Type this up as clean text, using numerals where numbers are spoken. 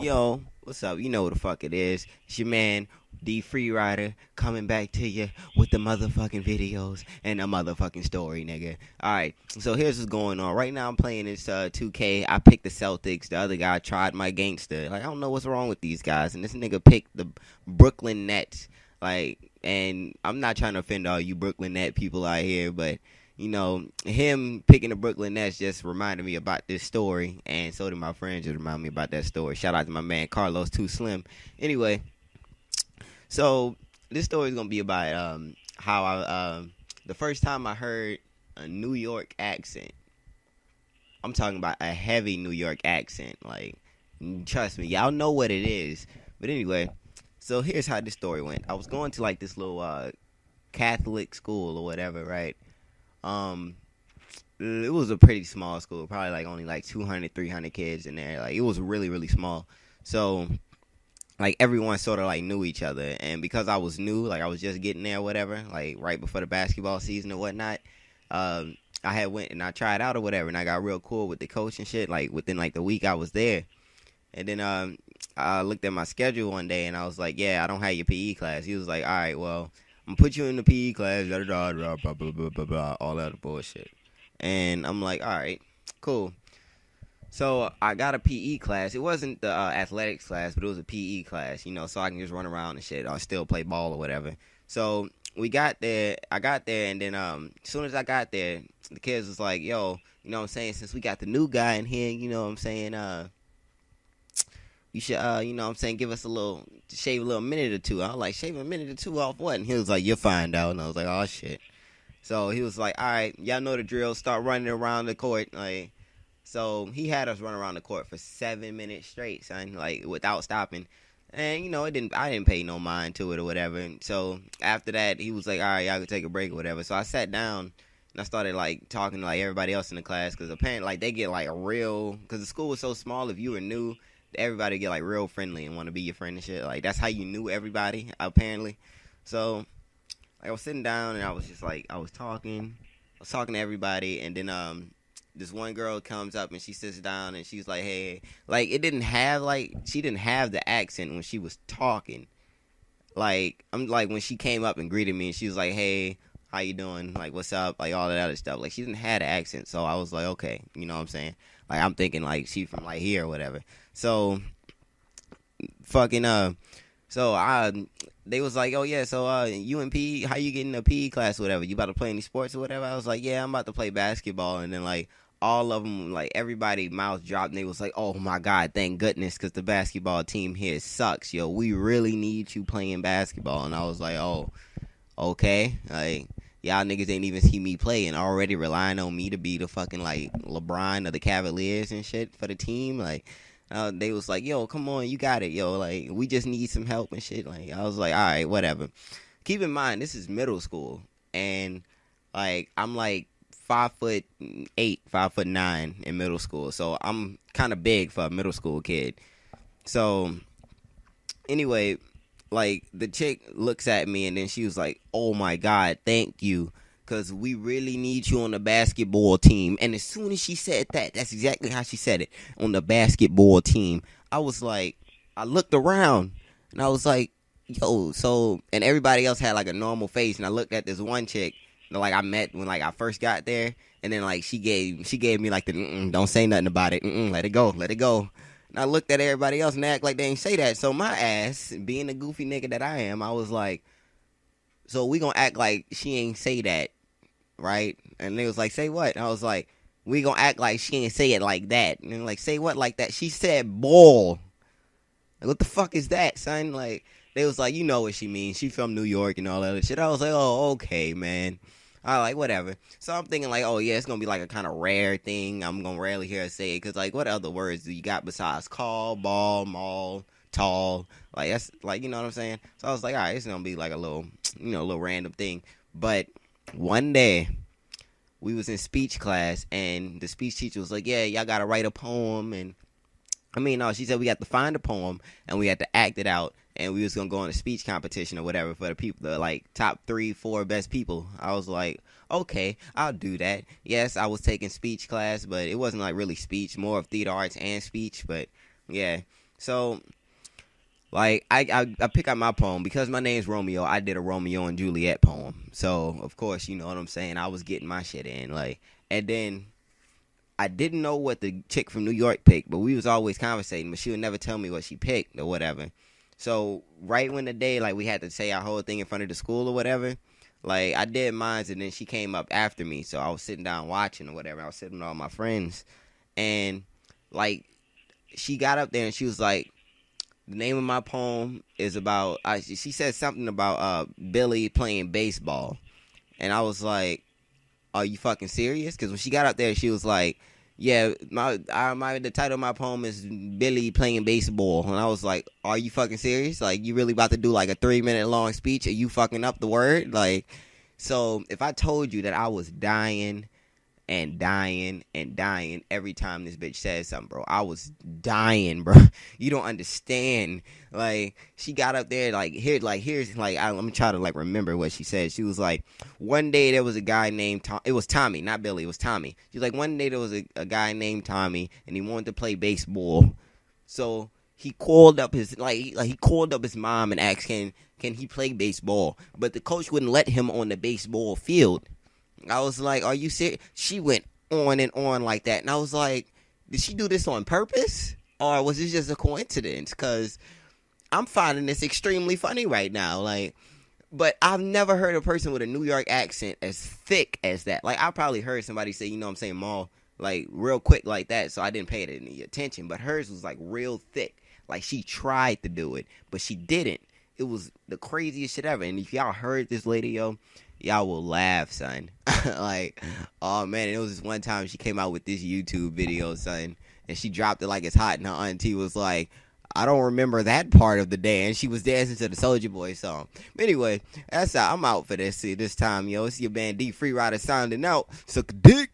Yo, what's up? You know what the fuck it is. It's your man, D Freerider, coming back to you with the motherfucking videos and a motherfucking story, nigga. Alright, so here's what's going on. Right now I'm playing this 2K. I picked the Celtics. The other guy tried my gangster. Like, I don't know what's wrong with these guys. And this nigga picked the Brooklyn Nets. Like, and I'm not trying to offend all you Brooklyn Net people out here, but him picking the Brooklyn Nets just reminded me about this story, and so did my friends just remind me about that story. Shout out to my man Carlos Too Slim. Anyway, so this story is gonna be about how I the first time I heard a New York accent. I'm talking about a heavy New York accent. Like, trust me, y'all know what it is. But anyway, so here's how this story went. I was going to like this little Catholic school or whatever, right? Um, it was a pretty small school, probably like only like 200, 300 kids in there. Like, it was really, really small. So, like, everyone sort of like knew each other. And because I was new, like, I was just getting there or whatever, like right before the basketball season or whatnot, I had went and I tried out or whatever, and I got real cool with the coach and shit, like within like the week I was there. And then I looked at my schedule one day and I was like, yeah, I don't have your PE class. He was like, all right, well, I'm gonna put you in the PE class, blah, blah, blah, blah, blah, all that bullshit. And I'm like, all right, cool. So I got a PE class. It wasn't the athletics class, but it was a PE class, so I can just run around and shit. Or still play ball or whatever. So we got there. I got there, and then as soon as I got there, the kids was like, yo, you know what I'm saying? Since we got the new guy in here, you know what I'm saying? You should, you know what I'm saying, give us shave a little minute or two. I was like, shave a minute or two off what? And he was like, you'll find out. And I was like, oh, shit. So he was like, all right, y'all know the drill. Start running around the court. Like, so he had us run around the court for 7 minutes straight, son, like without stopping. And I didn't pay no mind to it or whatever. And so after that, he was like, all right, y'all can take a break or whatever. So I sat down and I started like talking to like everybody else in the class, because apparently like they get like because the school was so small. If you were new, everybody get like real friendly and want to be your friend and shit. Like, that's how you knew everybody apparently. So I was sitting down and I was just like, I was talking to everybody, and then this one girl comes up and she sits down and she's like, hey, like, she didn't have the accent when she was talking. Like, I'm like, when she came up and greeted me and she was like, hey, how you doing? Like, what's up? Like, all that other stuff. Like, she didn't have the accent, so I was like, okay, you know what I'm saying? Like, I'm thinking like she from like here or whatever. So fucking so they was like, oh yeah, so you in PE, how you getting a PE class or whatever? You about to play any sports or whatever? I was like, yeah, I'm about to play basketball. And then like all of them, like everybody mouth dropped, and they was like, oh my god, thank goodness, because the basketball team here sucks, yo. We really need you playing basketball. And I was like, oh, okay, like, y'all niggas ain't even see me play and already relying on me to be the fucking like LeBron of the Cavaliers and shit for the team. Like, they was like, yo, come on, you got it, yo. Like, we just need some help and shit. Like, I was like, all right, whatever. Keep in mind, this is middle school, and like, I'm like 5'8", 5'9" in middle school, so I'm kind of big for a middle school kid. So anyway, like, the chick looks at me and then she was like, oh my god, thank you, because we really need you on the basketball team. And as soon as she said that, that's exactly how she said it, on the basketball team. I was like, I looked around and I was like, yo, so, and everybody else had like a normal face, and I looked at this one chick that like I met when like I first got there, and then like she gave me like the don't say nothing about it, let it go, let it go. And I looked at everybody else and act like they ain't say that. So my ass, being the goofy nigga that I am, I was like, so we gonna act like she ain't say that, right? And they was like, say what? And I was like, we gonna act like she ain't say it like that. And they're like, say what like that? She said ball. Like, what the fuck is that, son? Like, they was like, you know what she means. She from New York and all that other shit. I was like, oh, okay, man. I like, whatever. So I'm thinking like, oh yeah, it's gonna be like a kind of rare thing. I'm gonna rarely hear her say it, because like, what other words do you got besides call, ball, mall, tall? Like, that's like, you know what I'm saying? So I was like, all right, it's gonna be like a little, a little random thing. But one day we was in speech class, and the speech teacher was like, yeah, y'all gotta write a poem. And I mean, no, she said we had to find a poem and we had to act it out, and we was gonna go on a speech competition or whatever for the people, the like top 3, 4 best people. I was like, okay, I'll do that. Yes, I was taking speech class, but it wasn't like really speech, more of theater arts and speech. But yeah, So, like, I pick out my poem because my name's Romeo. I did a Romeo and Juliet poem. So, of course, you know what I'm saying. I was getting my shit in, like, and then I didn't know what the chick from New York picked, but we was always conversating, but she would never tell me what she picked or whatever. So right when the day, like, we had to say our whole thing in front of the school or whatever, like, I did mine, and then she came up after me. So I was sitting down watching or whatever. I was sitting with all my friends, and like, she got up there and she was like, the name of my poem is about. She said something about Billy playing baseball, and I was like, "Are you fucking serious?" Because when she got up there, she was like, "Yeah, the title of my poem is Billy playing baseball," and I was like, "Are you fucking serious? Like, you really about to do like a 3-minute long speech? Are you fucking up the word?" Like, so if I told you that I was dying and dying and dying every time this bitch said something, bro, I was dying, bro. You don't understand. Like, she got up there, like, here's like, let me try to like remember what she said. She was like, one day there was a guy named Tom. It was Tommy, not Billy. It was Tommy. She's like, one day there was a guy named Tommy, and he wanted to play baseball. So he called up his he called up his mom and asked, can he play baseball? But the coach wouldn't let him on the baseball field. I was like, are you serious? She went on and on like that. And I was like, did she do this on purpose? Or was this just a coincidence? Because I'm finding this extremely funny right now. Like, but I've never heard a person with a New York accent as thick as that. Like, I probably heard somebody say, you know what I'm saying, Maul, like, real quick like that. So I didn't pay it any attention. But hers was, like, real thick. Like, she tried to do it, but she didn't. It was the craziest shit ever. And if y'all heard this lady, yo, y'all will laugh, son. Like, oh man, it was this one time she came out with this YouTube video, son, and she dropped it like it's hot, and her auntie was like, I don't remember that part of the dance. She was dancing to the Soulja Boy song. But anyway, that's how I'm out for this time, yo. It's your band D Free Rider sounding out. Suck a dick.